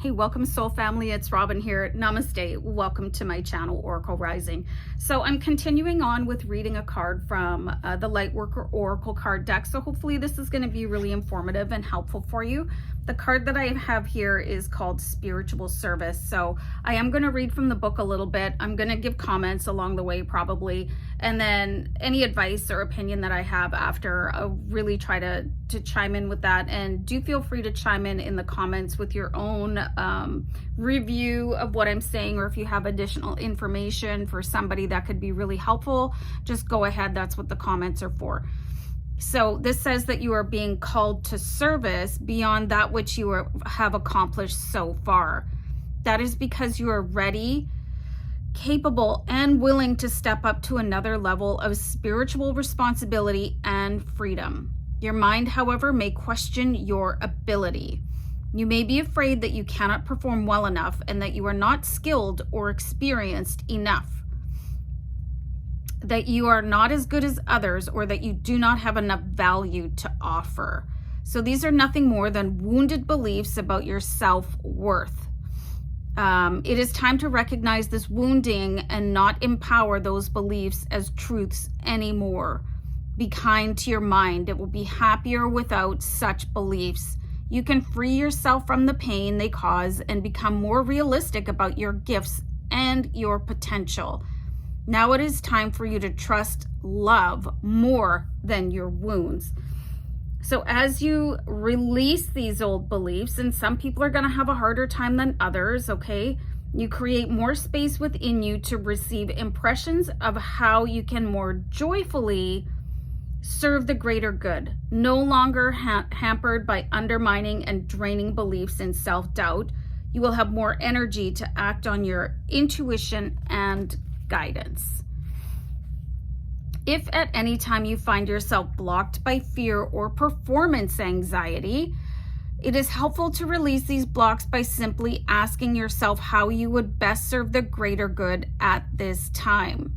Hey, welcome soul family. It's Robin here. Namaste. Welcome to my channel, Oracle Rising. So I'm continuing on with reading a card from the Lightworker Oracle card deck. So hopefully this is going to be really informative and helpful for you. The card that I have here is called Spiritual Service. So I am going to read from the book a little bit. I'm going to give comments along the way probably. And then any advice or opinion that I have after, I'll really try to chime in with that. And do feel free to chime in the comments with your own review of what I'm saying, or if you have additional information for somebody that could be really helpful, just go ahead. That's what the comments are for. So this says that you are being called to service beyond that which you have accomplished so far. That is because you are ready, capable, and willing to step up to another level of spiritual responsibility and freedom. Your mind, however, may question your ability. You may be afraid that you cannot perform well enough and that you are not skilled or experienced enough, that you are not as good as others, or that you do not have enough value to offer. So these are nothing more than wounded beliefs about your self-worth. It is time to recognize this wounding and not empower those beliefs as truths anymore. Be kind to your mind. It will be happier without such beliefs. You can free yourself from the pain they cause and become more realistic about your gifts and your potential. Now it is time for you to trust love more than your wounds. So as you release these old beliefs, and some people are going to have a harder time than others, okay? You create more space within you to receive impressions of how you can more joyfully serve the greater good, no longer hampered by undermining and draining beliefs and self-doubt. You will have more energy to act on your intuition and guidance. If at any time you find yourself blocked by fear or performance anxiety, it is helpful to release these blocks by simply asking yourself how you would best serve the greater good at this time.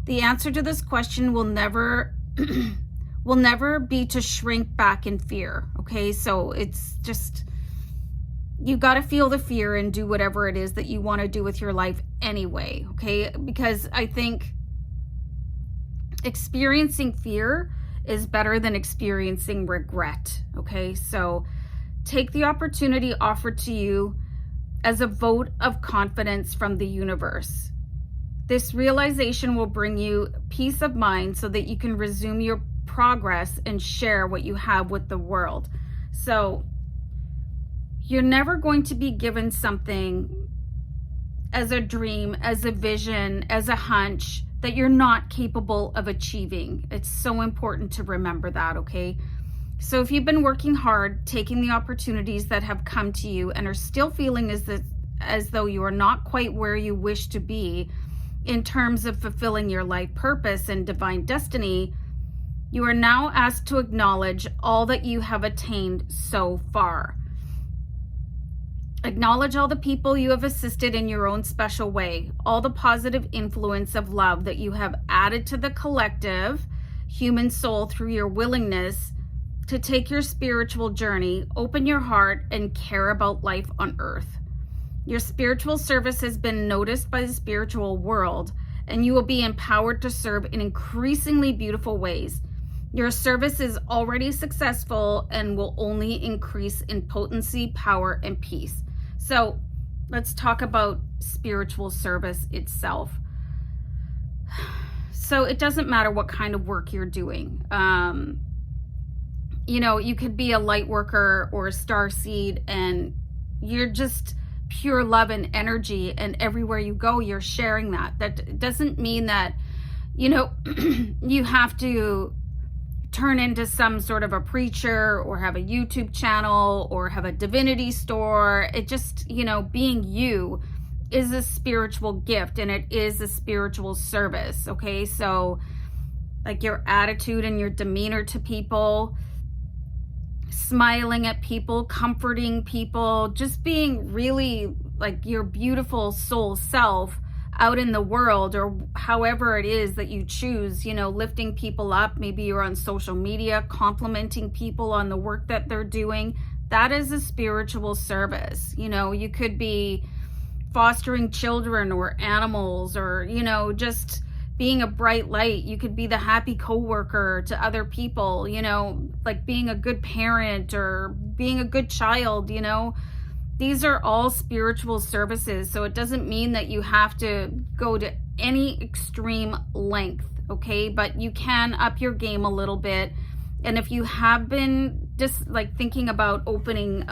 The answer to this question will never be to shrink back in fear. Okay, so it's just, you got to feel the fear and do whatever it is that you want to do with your life anyway. Okay, because I think experiencing fear is better than experiencing regret. Okay, so take the opportunity offered to you as a vote of confidence from the universe. This realization will bring you peace of mind so that you can resume your progress and share what you have with the world. So you're never going to be given something as a dream, as a vision, as a hunch that you're not capable of achieving. It's so important to remember that, okay? So if you've been working hard, taking the opportunities that have come to you and are still feeling as though you are not quite where you wish to be in terms of fulfilling your life purpose and divine destiny, you are now asked to acknowledge all that you have attained so far. Acknowledge all the people you have assisted in your own special way, all the positive influence of love that you have added to the collective human soul through your willingness to take your spiritual journey, open your heart, and care about life on earth. Your spiritual service has been noticed by the spiritual world, and you will be empowered to serve in increasingly beautiful ways. Your service is already successful and will only increase in potency, power, and peace. So let's talk about spiritual service itself. So it doesn't matter what kind of work you're doing. You could be a light worker or a starseed, and you're just pure love and energy, and everywhere you go you're sharing that. That doesn't mean that you have to turn into some sort of a preacher or have a YouTube channel or have a divinity store. It just, being you is a spiritual gift, and it is a spiritual service. Okay, so like your attitude and your demeanor to people, smiling at people, comforting people, just being really like your beautiful soul self out in the world, or however it is that you choose, lifting people up. Maybe you're on social media, complimenting people on the work that they're doing. That is a spiritual service. You know, you could be fostering children or animals, or, you know, just being a bright light. You could be the happy coworker to other people, you know, like being a good parent or being a good child, you know. These are all spiritual services. So it doesn't mean that you have to go to any extreme length, okay? But you can up your game a little bit. And if you have been just like thinking about opening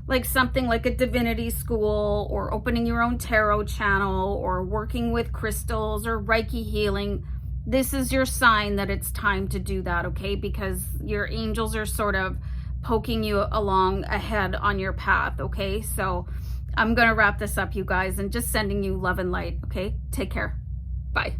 like something like a divinity school, or opening your own tarot channel, or working with crystals or Reiki healing, this is your sign that it's time to do that, okay? Because your angels are sort of poking you along ahead on your path, okay? So I'm gonna wrap this up, you guys, and just sending you love and light, okay? Take care. Bye.